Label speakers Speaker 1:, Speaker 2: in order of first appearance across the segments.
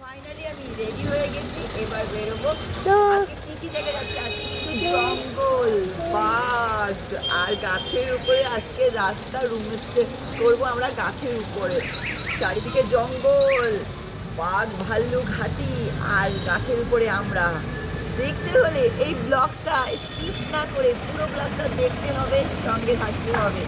Speaker 1: Finally আমি ready হয়ে গেছি, এবার বেরোবো। আজকে কি কি জায়গায় যাচ্ছি? আজকে কিন্তু জঙ্গল, বাঘ আর গাছের উপরে আজকে রাস্তা রুমস্টে করবো আমরা গাছের উপরে। চারিদিকে জঙ্গল, বাঘ ভাল্লুক হাতি আর গাছের উপরে আমরা। দেখতে হলে এই ব্লগটা স্কিপ না করে পুরো ব্লগটা দেখতে হবে, সঙ্গে থাকতে হবে।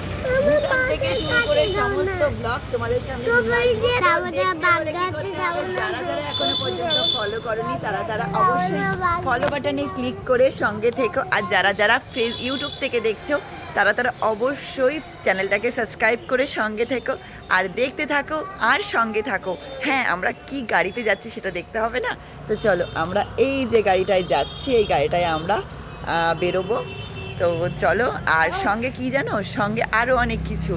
Speaker 1: ভুটান থেকে শুরু করে সমস্ত ব্লগ তোমাদের সামনে নিয়ে আসবো। দেখতে হলে কি করতে হবে? যারা যারা এখনো পর্যন্ত ফলো করনি তারা অবশ্যই ফলো বাটনে ক্লিক করে সঙ্গে থেকো। আর যারা যারা ইউটিউব থেকে দেখছো তারা অবশ্যই চ্যানেলটাকে সাবস্ক্রাইব করে সঙ্গে থেকো আর দেখতে থাকো আর সঙ্গে থাকো। হ্যাঁ, আমরা কি গাড়িতে যাচ্ছি সেটা দেখতে হবে না? তো চলো, আমরা এই যে গাড়িটায় যাচ্ছি এই গাড়িটায় আমরা বেরোবো। তো চলো, আর সঙ্গে কি জানো, সঙ্গে আরও অনেক কিছু,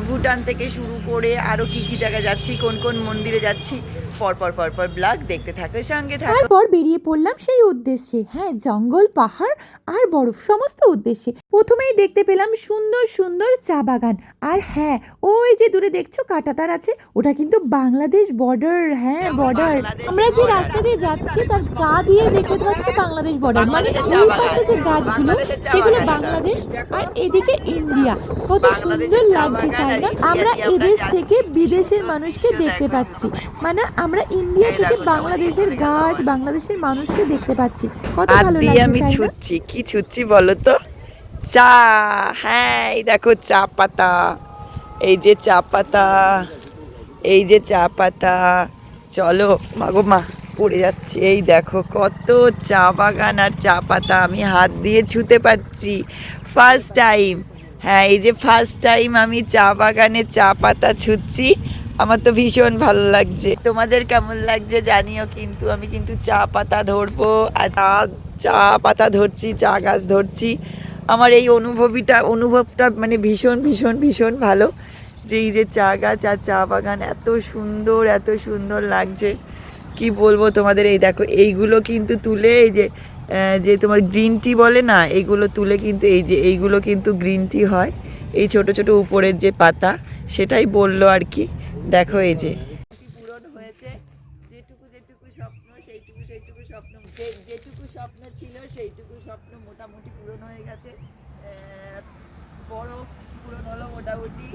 Speaker 1: ভুটান থেকে শুরু করে আরও কি কি জায়গায় যাচ্ছি, কোন কোন মন্দিরে যাচ্ছি, পরপর ব্লগ দেখতে থাকো, সঙ্গে থাকো।
Speaker 2: তারপর বেরিয়ে পড়লাম সেই উদ্দেশ্যে। হ্যাঁ, জঙ্গল, পাহাড় আর বরফ সমস্ত উদ্দেশ্যে। প্রথমেই দেখতে পেলাম সুন্দর সুন্দর চা বাগান। আর হ্যাঁ, ওই যে দূরে দেখছো কাঁটাতার আছে, ওটা কিন্তু বাংলাদেশ বর্ডার। হ্যাঁ, বর্ডার। আমরা যে রাস্তা দিয়ে যাচ্ছি তার গা দিয়ে দেখতে পাচ্ছি বাংলাদেশ বর্ডার, মানে ওই পাশে যে গাছগুলো সেগুলো বাংলাদেশ আর এদিকে ইন্ডিয়া। কত সুন্দর লাগছে তাই না? আমরা এদেশ থেকে বিদেশের মানুষকে দেখতে পাচ্ছি, মানে আমরা ইন্ডিয়া থেকে বাংলাদেশের গাছ, বাংলাদেশের মানুষকে দেখতে পাচ্ছি। কত ভালো লাগছে
Speaker 1: আমি
Speaker 2: তাই না?
Speaker 1: ছুটছি, কি ছুটছি বলো তো? চা। হ্যাঁ, এই দেখো চা পাতা, এই যে চা পাতা, এই যে চা পাতা। চলো মাগো মা, পড়ে যাচ্ছে। এই দেখো কত চা বাগান আর চা পাতা, আমি হাত দিয়ে ছুঁতে পারছি ফার্স্ট টাইম। হ্যাঁ, এই যে ফার্স্ট টাইম আমি চা বাগানে চা পাতা ছুঁচ্ছি। আমার তো ভীষণ ভালো লাগছে। তোমাদের কেমন লাগছে জানিও কিন্তু। আমি কিন্তু চা পাতা ধরবো আর চা পাতা ধরছি, চা গাছ ধরছি। আমার এই অনুভবটা মানে ভীষণ ভীষণ ভীষণ ভালো, যে এই যে চা গাছ আর চা বাগান এত সুন্দর লাগছে, কি বলবো তোমাদের। এই দেখো এইগুলো কিন্তু তুলে, এই যে যে তোমার গ্রিন টি বলে না, এইগুলো তুলে কিন্তু এই যে এইগুলো কিন্তু গ্রিন টি হয়। এই ছোট ছোট উপরের যে পাতা, সেটাই বললো আর কি। দেখো এই যে পূরণ হয়েছে, যেটুকু স্বপ্ন সেইটুকু স্বপ্ন, যেটুকু স্বপ্ন ছিল সেইটুকু স্বপ্ন মোটামুটি পূরণ হয়ে গেছে। বরফ পূরণ হলো মোটামুটি,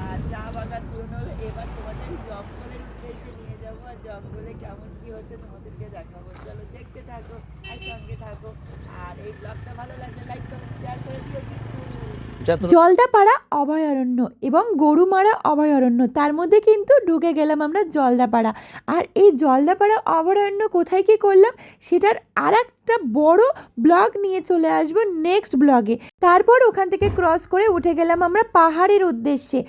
Speaker 1: আর চা বাগান পূরণ হলো। এবার তোমাদের জঙ্গলের উদ্দেশ্যে নিয়ে যাবো, আর জঙ্গলে কেমন কি হচ্ছে তোমাদেরকে দেখাবো। চলো দেখতে থাকো আর সঙ্গে থাকো। আর এই ব্লগটা ভালো লাগলে লাইক কমেন্ট শেয়ার করে দিও কিন্তু।
Speaker 2: জলদাপাড়া অভয়ারণ্য এবং গরুমারা অভয়ারণ্য, তার মধ্যে কিন্তু ঢুকে গেলাম আমরা জলদাপাড়া। আর এই জলদাপাড়া অভয়ারণ্য কোথায় কি করলাম সেটার আর একটা বড় ব্লগ নিয়ে চলে আসবো নেক্সট ব্লগে। তারপর ওখান থেকে ক্রস করে উঠে গেলাম আমরা পাহাড়ের উদ্দেশ্যে।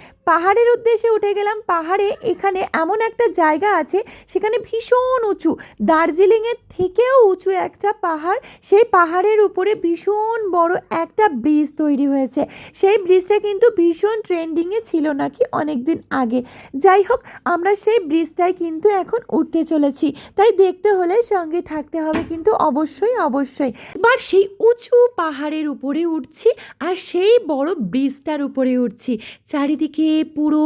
Speaker 2: উঠে গেলাম পাহাড়ে। এখানে এমন একটা জায়গা আছে, সেখানে ভীষণ উঁচু, দার্জিলিংয়ের থেকেও উঁচু একটা পাহাড়। সেই পাহাড়ের উপরে ভীষণ বড় একটা ব্রিজ তৈরি হয়েছে। সেই ব্রিজটা কিন্তু ভীষণ ট্রেন্ডিংয়ে ছিল নাকি অনেক দিন আগে। যাই হোক, আমরা সেই ব্রিজটাই কিন্তু এখন উঠতে চলেছি, তাই দেখতে হলে সঙ্গে থাকতে হবে কিন্তু অবশ্যই। এবার সেই উঁচু পাহাড়ের উপরে উঠছি আর সেই বড় ব্রিজটার উপরে উঠছি। চারিদিকে পুরো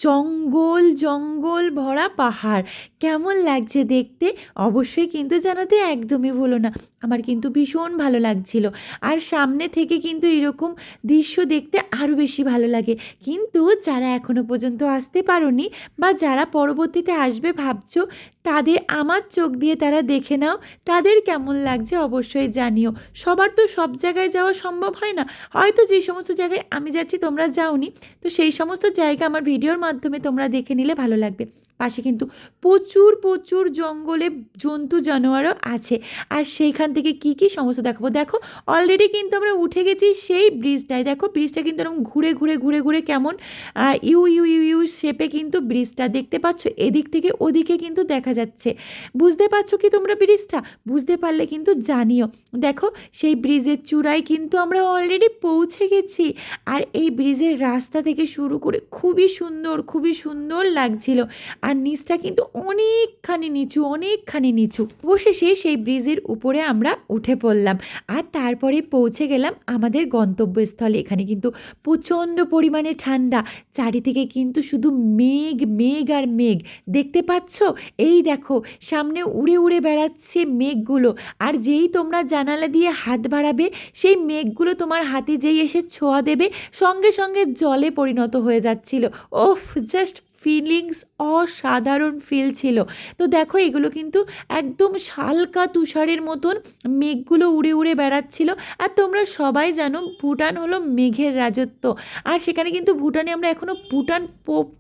Speaker 2: জঙ্গল ভরা পাহাড়। কেমন লাগছে দেখতে অবশ্যই কিন্তু জানাতে একদমই ভুলো না। আমার কিন্তু ভীষণ ভালো লাগছিল। আর সামনে থেকে কিন্তু এরকম দৃশ্য দেখতে আরও বেশি ভালো লাগে। কিন্তু যারা এখনো পর্যন্ত আসতে পারোনি বা যারা পরবর্তীতে আসবে ভাবছো, তাদের আমার চোখ দিয়ে তারা দেখে নাও, তাদের কেমন লাগছে অবশ্যই জানিও। সবার তো সব জায়গায় যাওয়া সম্ভব হয় না, হয়তো যে সমস্ত জায়গায় আমি যাচ্ছি তোমরা যাওনি, তো সেই সমস্ত জায়গা আমার ভিডিওর মাধ্যমে তোমরা দেখে নিলে ভালো লাগবে। পাশে কিন্তু প্রচুর জঙ্গলে জন্তু জানোয়ারও আছে। আর সেইখান থেকে কি সমস্যা দেখাবো। দেখো অলরেডি কিন্তু আমরা উঠে গেছি সেই ব্রিজটায়। দেখো ব্রিজটা কিন্তু এরকম ঘুরে কেমন ইউ শেপে কিন্তু ব্রিজটা দেখতে পাচ্ছ। এদিক থেকে ওদিকে কিন্তু দেখা যাচ্ছে। বুঝতে পারছো কি তোমরা ব্রিজটা? বুঝতে পারলে কিন্তু জানিও। দেখো সেই ব্রিজের চূড়ায় কিন্তু আমরা অলরেডি পৌঁছে গেছি। আর এই ব্রিজের রাস্তা থেকে শুরু করে খুবই সুন্দর লাগছিল। আর নিচটা কিন্তু অনেকখানি নিচু। অবশেষে সেই ব্রিজের উপরে আমরা উঠে পড়লাম আর তারপরে পৌঁছে গেলাম আমাদের গন্তব্যস্থলে। এখানে কিন্তু প্রচণ্ড পরিমাণে ঠান্ডা, চারিদিকে কিন্তু শুধু মেঘ আর মেঘ। দেখতে পাচ্ছ? এই দেখো সামনে উড়ে উড়ে বেড়াচ্ছে মেঘগুলো, আর যেই তোমরা জানালা দিয়ে হাত বাড়াবে সেই মেঘগুলো তোমার হাতে যেই এসে ছোঁয়া দেবে সঙ্গে সঙ্গে জলে পরিণত হয়ে যাচ্ছিল। ওফ, জাস্ট ফিলিংস অসাধারণ ফিল ছিল। তো দেখো এগুলো কিন্তু একদম হালকা তুষারের মতন মেঘগুলো উড়ে উড়ে বেড়াচ্ছিল। আর তোমরা সবাই জানো ভুটান হলো মেঘের রাজত্ব, আর সেখানে কিন্তু ভুটানে আমরা এখনও ভুটান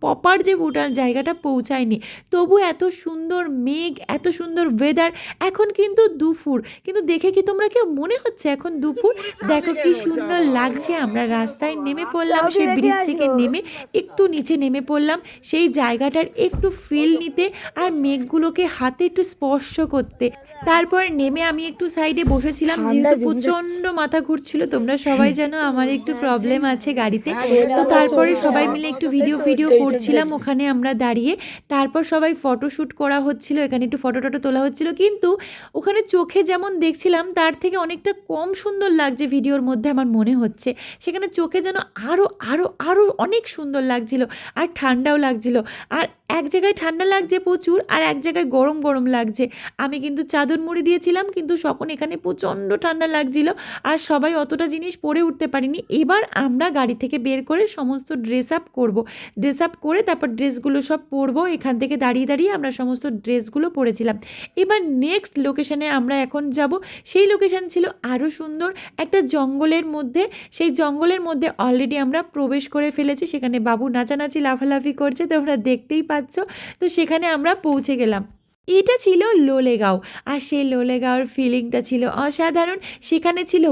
Speaker 2: প্রপার যে ভুটান জায়গাটা পৌঁছায়নি, তবু এত সুন্দর মেঘ, এত সুন্দর ওয়েদার। এখন কিন্তু দুপুর, কিন্তু দেখে কি তোমরা কেউ মনে হচ্ছে এখন দুপুর? দেখো কি সুন্দর লাগছে। আমরা রাস্তায় নেমে পড়লাম, সেই ব্রিজ থেকে নেমে একটু নিচে নেমে পড়লাম সেই জায়গাটার একটু ফিল নিতে আর মেঘগুলোকে হাতে একটু স্পর্শ করতে। তারপর নেমে আমি একটু সাইডে বসেছিলাম, যেহেতু প্রচণ্ড মাথা ঘুরছিল। তোমরা সবাই জানো আমার একটু প্রবলেম আছে গাড়িতে। তো তারপরে সবাই মিলে একটু ভিডিও করছিলাম ওখানে আমরা দাঁড়িয়ে। তারপর সবাই ফটোশ্যুট করা হচ্ছিল, এখানে একটু ফটো তোলা হচ্ছিল, কিন্তু ওখানে চোখে যেমন দেখছিলাম তার থেকে অনেকটা কম সুন্দর লাগছে ভিডিওর মধ্যে আমার মনে হচ্ছে। সেখানে চোখে যেন আরও আরও আরও অনেক সুন্দর লাগছিল, আর ঠান্ডাও লাগছিল। আর এক জায়গায় ঠান্ডা লাগছে প্রচুর, আর এক জায়গায় গরম গরম লাগছে। আমি কিন্তু চাদর মুড়ি দিয়েছিলাম, কিন্তু তখন এখানে প্রচণ্ড ঠান্ডা লাগছিল আর সবাই অতটা জিনিস পরে উঠতে পারিনি। এবার আমরা গাড়ি থেকে বের করে সমস্ত ড্রেস আপ করে তারপর ড্রেসগুলো সব পরবো। এখান থেকে দাঁড়িয়ে দাঁড়িয়ে আমরা সমস্ত ড্রেসগুলো পরেছিলাম। এবার নেক্সট লোকেশনে আমরা এখন যাব। সেই লোকেশন ছিল আরও সুন্দর, একটা জঙ্গলের মধ্যে। সেই জঙ্গলের মধ্যে অলরেডি আমরা প্রবেশ করে ফেলেছি। সেখানে বাবু নাচানাচি লাফালাফি করছে, তোমরা দেখতেই পাচ্ছ। তো সেখানে আমরা পৌঁছে গেলাম। এটা ছিল লোলেগাঁও, আর সেই লোলেগাঁওর ফিলিংটা ছিল অসাধারণ। সেখানে ছিল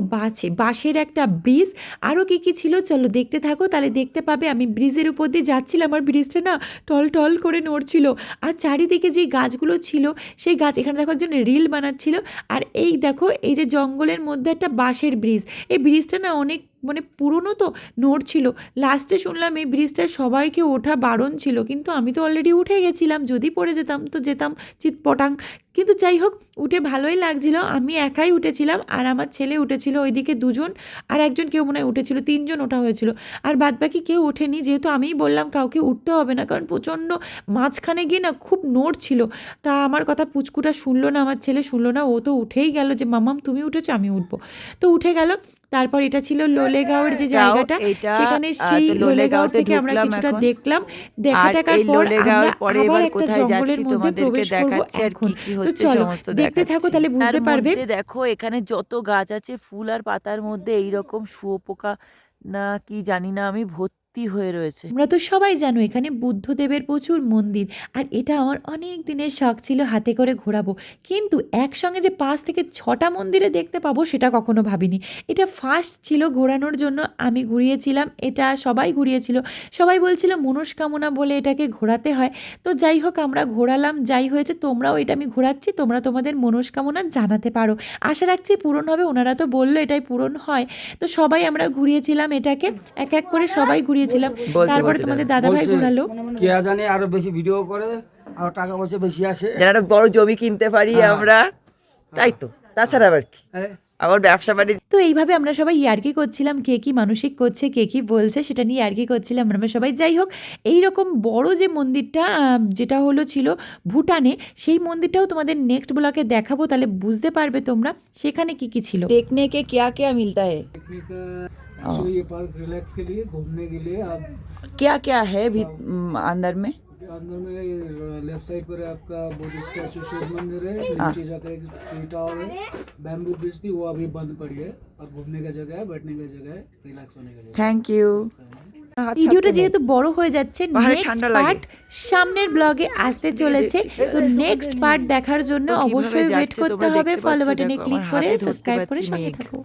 Speaker 2: বাঁশের একটা ব্রিজ, আরও কী ছিল চলো দেখতে থাকো, তাহলে দেখতে পাবে। আমি ব্রিজের উপর দিয়ে যাচ্ছিলাম, আর ব্রিজটা না টল করে নড়ছিল, আর চারিদিকে যে গাছগুলো ছিল সেই গাছ, এখানে দেখো একজন রিল বানাচ্ছিল। আর এই দেখো এই যে জঙ্গলের মধ্যে একটা বাঁশের ব্রিজ, এই ব্রিজটা না অনেক পুরনো, তো নড়ছিল। লাস্টে শুনলাম এই ব্রিজটায় সবাইকে ওঠা বারণ ছিল, কিন্তু আমি তো অলরেডি উঠে গেছিলাম, যদি পড়ে যেতাম তো যেতাম চিৎপটাং। কিন্তু যাই হোক, উঠে ভালোই লাগছিল। আমি একাই উঠেছিলাম, আর আমার ছেলে উঠেছিল, ওইদিকে দুজন, আর একজন কেউ মনে হয় উঠেছিল, 3 জন ওঠা হয়েছিল। আর বাদবাকি কেউ ওঠেনি, যেহেতু আমিই বললাম কাউকে উঠতে হবে না, কারণ প্রচণ্ড মাঝখানে গিয়ে না খুব নড়ছিল। তা আমার কথা পুচকুটা শুনলো না, আমার ছেলে শুনলো না, ও তো উঠেই গেল যে মাম্মাম তুমি উঠেছো আমি উঠবো। তো উঠে গেল। তারপর এটা ছিল লোলেগাঁওয়ের যে জায়গাটা, সেখানে সেই লোলেগাঁও থেকে আমরা কিছুটা দেখলাম। দেখার পর আমরা আবার একটা জঙ্গলের মধ্যে প্রবেশ করব এখন। তো চলো দেখতে থাকো, তাহলে বুঝতে পারবে।
Speaker 1: দেখো এখানে যত গাছ আছে, ফুল আর পাতার মধ্যে এইরকম শুয়োপোকা না কি জানি না আমি ভর্তি হয়ে রয়েছে।
Speaker 2: আমরা তো সবাই জানো এখানে বুদ্ধদেবের প্রচুর মন্দির, আর এটা আমার অনেক দিনের শখ ছিল হাতে করে ঘোরাবো, কিন্তু একসঙ্গে যে 5 থেকে 6টা মন্দিরে দেখতে পাবো সেটা কখনো ভাবিনি। এটা ফার্স্ট ছিল ঘোরানোর জন্য, আমি ঘুরিয়েছিলাম, এটা সবাই ঘুরিয়েছিল, সবাই বলছিল মনস্কামনা বলে এটাকে ঘোরাতে হয়। তো যাই হোক আমরা ঘোরালাম, যাই হয়েছে। তোমরাও, এটা আমি ঘোরাচ্ছি, তোমরা তোমাদের মনস্কামনা জানাতে পারো, আশা রাখছি পূরণ হবে। ওনারা তো বললো এটাই পূরণ হয়। তো সবাই আমরা ঘুরিয়েছিলাম এটাকে, এক এক করে সবাই ঘুরিয়েছিলাম। তারপরে তোমাদের দাদা ভাই ঘোরালো।
Speaker 3: কে জানে আরো বেশি ভিডিও করে, আর টাকা পয়সা বেশি আসে,
Speaker 1: যারা বড় জমি কিনতে পারি আমরা, তাই তো। তাছাড়া আবার কি,
Speaker 3: হ্যাঁ।
Speaker 1: আবার ব্যবসা বাণিজ্য।
Speaker 2: তো এইভাবে আমরা সবাই ইয়ার্কি করছিলাম, কে কি মানসিক করছে, কে কি বলছে, সেটা নিয়ে ইয়ার্কি করছিলাম আমরা সবাই। যাই হোক, এইরকম বড় যে মন্দিরটা যেটা ছিল ভুটানে, সেই মন্দিরটাও তোমাদের নেক্সট ব্লগে দেখাবো, তাহলে বুঝতে পারবে তোমরা সেখানে কি কি ছিল।
Speaker 1: देखने के क्या क्या मिलता है,
Speaker 3: ये पार्क रिलैक्स के लिए, घूमने के लिए। आप
Speaker 1: क्या क्या है भी अंदर में?
Speaker 3: अंदर में लेफ्ट साइड पर है आपका बुद्ध स्टैचू, शिव मंदिर है। नीचे जाकर एक ट्री टावर है, बैम्बू ब्रिज थी, वो अभी बंद पड़ी है। अब घूमने का जगह है, बैठने का जगह है, रिलैक्स होने का जगह।
Speaker 1: Thank you.
Speaker 2: ভিডিওটা যেহেতু বড় হয়ে যাচ্ছে, নেক্সট পার্ট সামনের ব্লগে আসতে চলেছে। তো নেক্সট পার্ট দেখার জন্য অবশ্যই ওয়েট করতে হবে। ফলো বাটনে ক্লিক করে সাবস্ক্রাইব করে সঙ্গে থাকো।